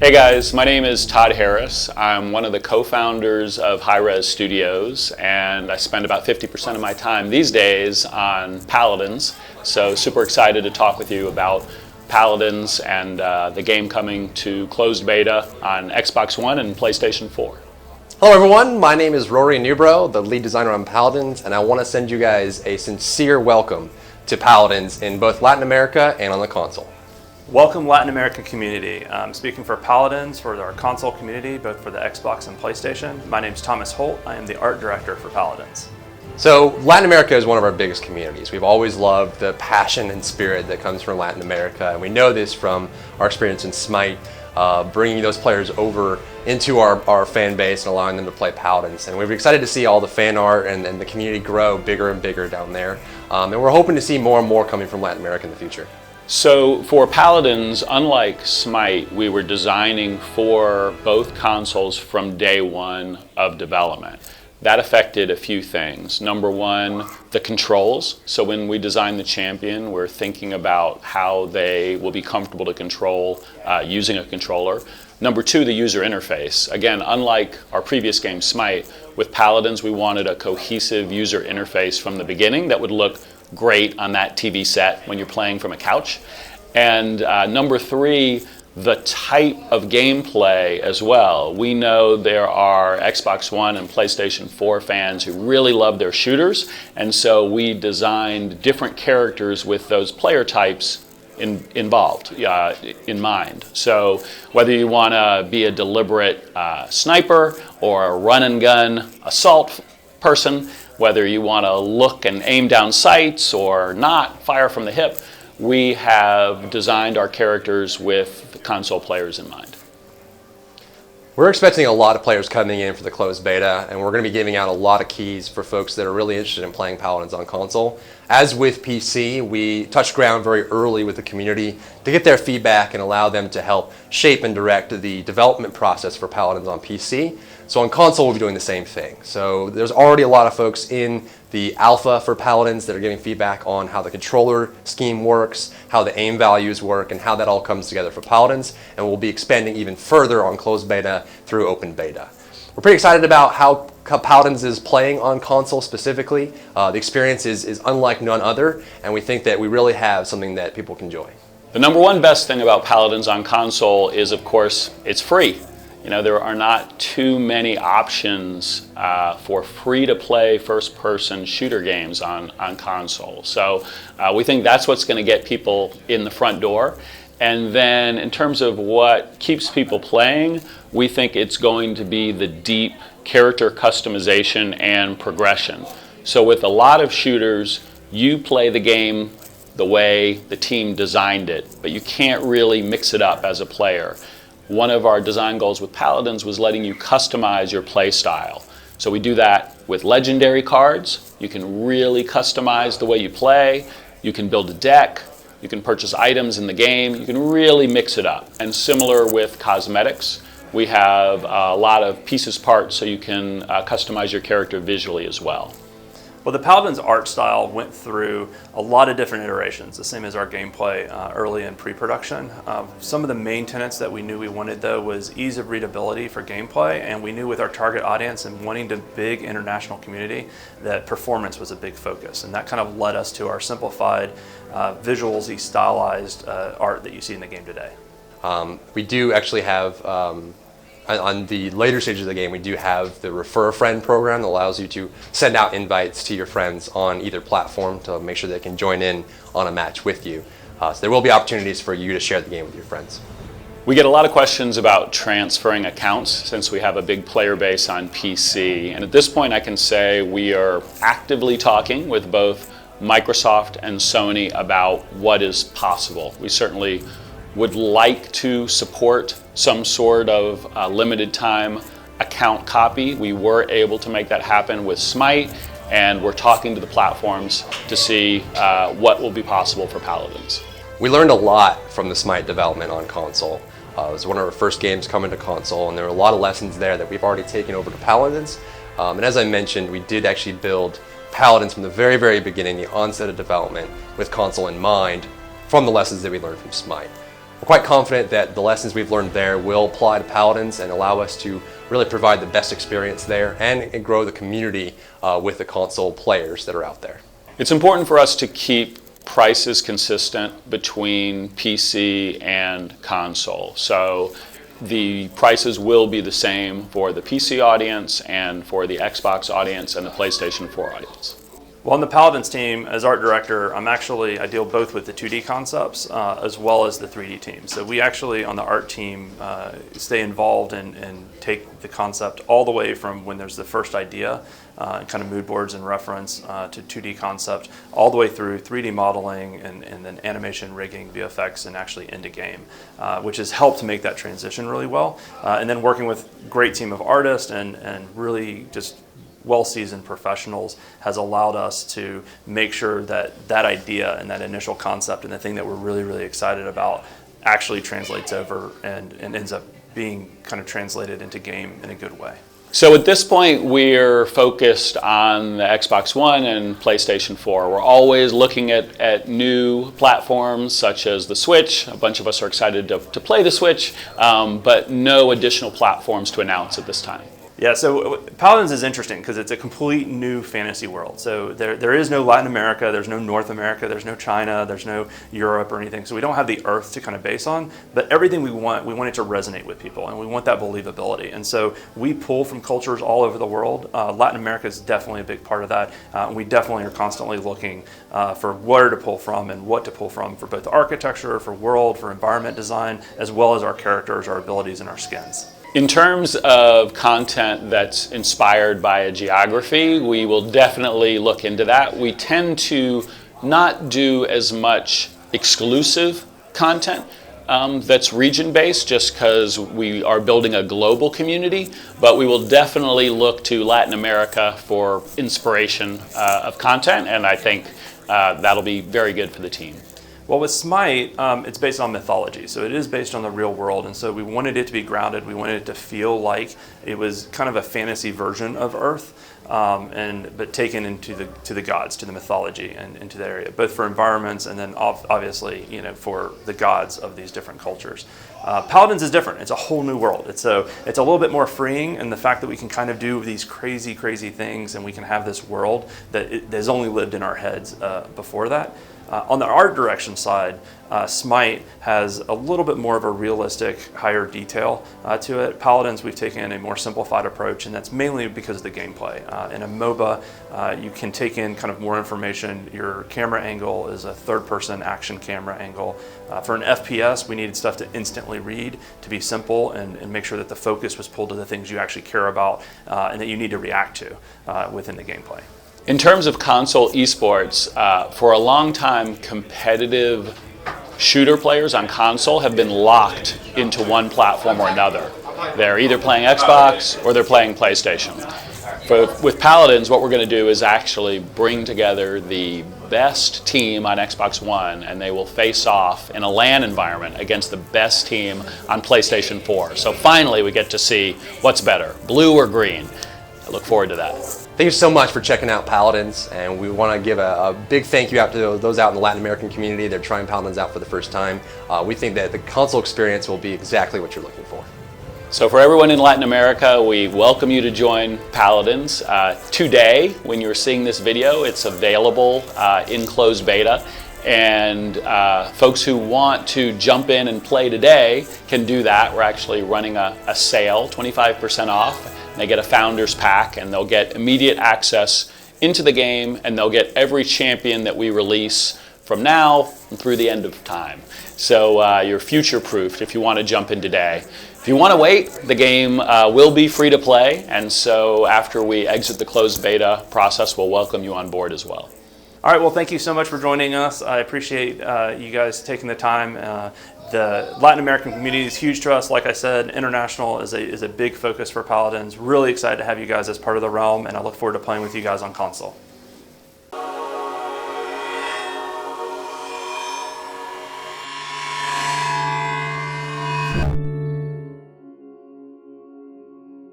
Hey guys, my name is Todd Harris. I'm one of the co-founders of High Res Studios, and I spend about 50% of my time these days on Paladins. So super excited to talk with you about Paladins and the game coming to closed beta on Xbox One and PlayStation 4. Hello everyone, my name is Rory Newbro, the lead designer on Paladins, and I want to send you guys a sincere welcome to Paladins in both Latin America and on the console. Welcome Latin American community. I'm speaking for Paladins, for our console community, both for the Xbox and PlayStation. My name is Thomas Holt. I am the art director for Paladins. So Latin America is one of our biggest communities. We've always loved the passion and spirit that comes from Latin America, and we know this from our experience in Smite, bringing those players over into our fan base and allowing them to play Paladins. And we're excited to see all the fan art and the community grow bigger and bigger down there. And we're hoping to see more and more coming from Latin America in the future. So for Paladins, unlike Smite, we were designing for both consoles from day one of development. That affected a few things. Number one, the controls. So when we design the champion, we're thinking about how they will be comfortable to control using a controller. Number two, the user interface. Again, unlike our previous game, Smite, with Paladins, we wanted a cohesive user interface from the beginning that would look great on that TV set when you're playing from a couch. And number three, the type of gameplay as well. We know there are Xbox One and PlayStation 4 fans who really love their shooters, and so we designed different characters with those player types involved in mind. So whether you want to be a deliberate sniper or a run and gun assault person, whether you want to look and aim down sights or not, fire from the hip, we have designed our characters with the console players in mind. We're expecting a lot of players coming in for the closed beta, and we're going to be giving out a lot of keys for folks that are really interested in playing Paladins on console. As with PC, we touched ground very early with the community to get their feedback and allow them to help shape and direct the development process for Paladins on PC. So on console, we'll be doing the same thing. So there's already a lot of folks in the alpha for Paladins that are giving feedback on how the controller scheme works, how the aim values work, and how that all comes together for Paladins. And we'll be expanding even further on closed beta through open beta. We're pretty excited about how Paladins is playing on console specifically. The experience is unlike none other, and we think that we really have something that people can enjoy. The number one best thing about Paladins on console is, of course, it's free. You know, there are not too many options for free-to-play first-person shooter games on console. So we think that's what's going to get people in the front door. And then in terms of what keeps people playing, we think it's going to be the deep character customization and progression. So with a lot of shooters, you play the game the way the team designed it, but you can't really mix it up as a player. One of our design goals with Paladins was letting you customize your play style. So we do that with legendary cards. You can really customize the way you play. You can build a deck. You can purchase items in the game. You can really mix it up. And similar with cosmetics, we have a lot of pieces, parts, so you can customize your character visually as well. Well, the Paladins art style went through a lot of different iterations, the same as our gameplay early in pre-production. Some of the main tenets that we knew we wanted, though, was ease of readability for gameplay, and we knew with our target audience and wanting to big international community that performance was a big focus, and that kind of led us to our simplified, visually stylized art that you see in the game today. We do actually have on the later stages of the game, we do have the Refer a Friend program that allows you to send out invites to your friends on either platform to make sure they can join in on a match with you. So there will be opportunities for you to share the game with your friends. We get a lot of questions about transferring accounts since we have a big player base on PC. And at this point, I can say we are actively talking with both Microsoft and Sony about what is possible. We certainly would like to support some sort of limited time account copy. We were able to make that happen with Smite, and we're talking to the platforms to see what will be possible for Paladins. We learned a lot from the Smite development on console. It was one of our first games coming to console, and there were a lot of lessons there that we've already taken over to Paladins. And as I mentioned, we did actually build Paladins from the very, very beginning, the onset of development, with console in mind, from the lessons that we learned from Smite. We're quite confident that the lessons we've learned there will apply to Paladins and allow us to really provide the best experience there and grow the community with the console players that are out there. It's important for us to keep prices consistent between PC and console. So the prices will be the same for the PC audience and for the Xbox audience and the PlayStation 4 audience. Well, on the Paladins team, as art director, I deal both with the 2D concepts as well as the 3D team. So we actually, on the art team, stay involved and take the concept all the way from when there's the first idea, kind of mood boards and reference to 2D concept, all the way through 3D modeling and then animation, rigging, VFX, and actually into game, which has helped to make that transition really well. And then working with a great team of artists and really just well-seasoned professionals has allowed us to make sure that that idea and that initial concept and the thing that we're really, really excited about actually translates over and ends up being kind of translated into game in a good way. So at this point, we're focused on the Xbox One and PlayStation 4. We're always looking at new platforms such as the Switch. A bunch of us are excited to play the Switch, but no additional platforms to announce at this time. Yeah, so Paladins is interesting because it's a complete new fantasy world. So there is no Latin America, there's no North America, there's no China, there's no Europe or anything. So we don't have the Earth to kind of base on, but everything we want it to resonate with people, and we want that believability. And so we pull from cultures all over the world. Latin America is definitely a big part of that. We definitely are constantly looking for where to pull from and what to pull from for both architecture, for world, for environment design, as well as our characters, our abilities, and our skins. In terms of content that's inspired by a geography, we will definitely look into that. We tend to not do as much exclusive content that's region-based just because we are building a global community, but we will definitely look to Latin America for inspiration of content, and I think that'll be very good for the team. Well, with Smite, it's based on mythology, so it is based on the real world, and so we wanted it to be grounded. We wanted it to feel like it was kind of a fantasy version of Earth, but taken into the gods, to the mythology, and into that area, both for environments and then obviously, for the gods of these different cultures. Paladins is different. It's a whole new world. It's a little bit more freeing, and the fact that we can kind of do these crazy, crazy things, and we can have this world that has only lived in our heads before that. On the art direction side, Smite has a little bit more of a realistic, higher detail to it. Paladins, we've taken a more simplified approach, and that's mainly because of the gameplay. In a MOBA, you can take in kind of more information. Your camera angle is a third-person action camera angle. For an FPS, we needed stuff to instantly read, to be simple, and make sure that the focus was pulled to the things you actually care about and that you need to react to within the gameplay. In terms of console esports, for a long time, competitive shooter players on console have been locked into one platform or another. They're either playing Xbox or they're playing PlayStation. With Paladins, what we're going to do is actually bring together the best team on Xbox One, and they will face off in a LAN environment against the best team on PlayStation 4. So finally, we get to see what's better, blue or green. I look forward to that. Thank you so much for checking out Paladins, and we want to give a big thank you out to those out in the Latin American community that are trying Paladins out for the first time. We think that the console experience will be exactly what you're looking for. So for everyone in Latin America, we welcome you to join Paladins. Today, when you're seeing this video, it's available in closed beta. And folks who want to jump in and play today can do that. We're actually running a sale, 25% off. They get a founder's pack, and they'll get immediate access into the game, and they'll get every champion that we release from now through the end of time. So you're future-proofed if you want to jump in today. If you want to wait, the game will be free to play, and so after we exit the closed beta process, we'll welcome you on board as well. All right, well, thank you so much for joining us. I appreciate you guys taking the time. The Latin American community is huge to us. Like I said, international is a big focus for Paladins. Really excited to have you guys as part of the realm, and I look forward to playing with you guys on console.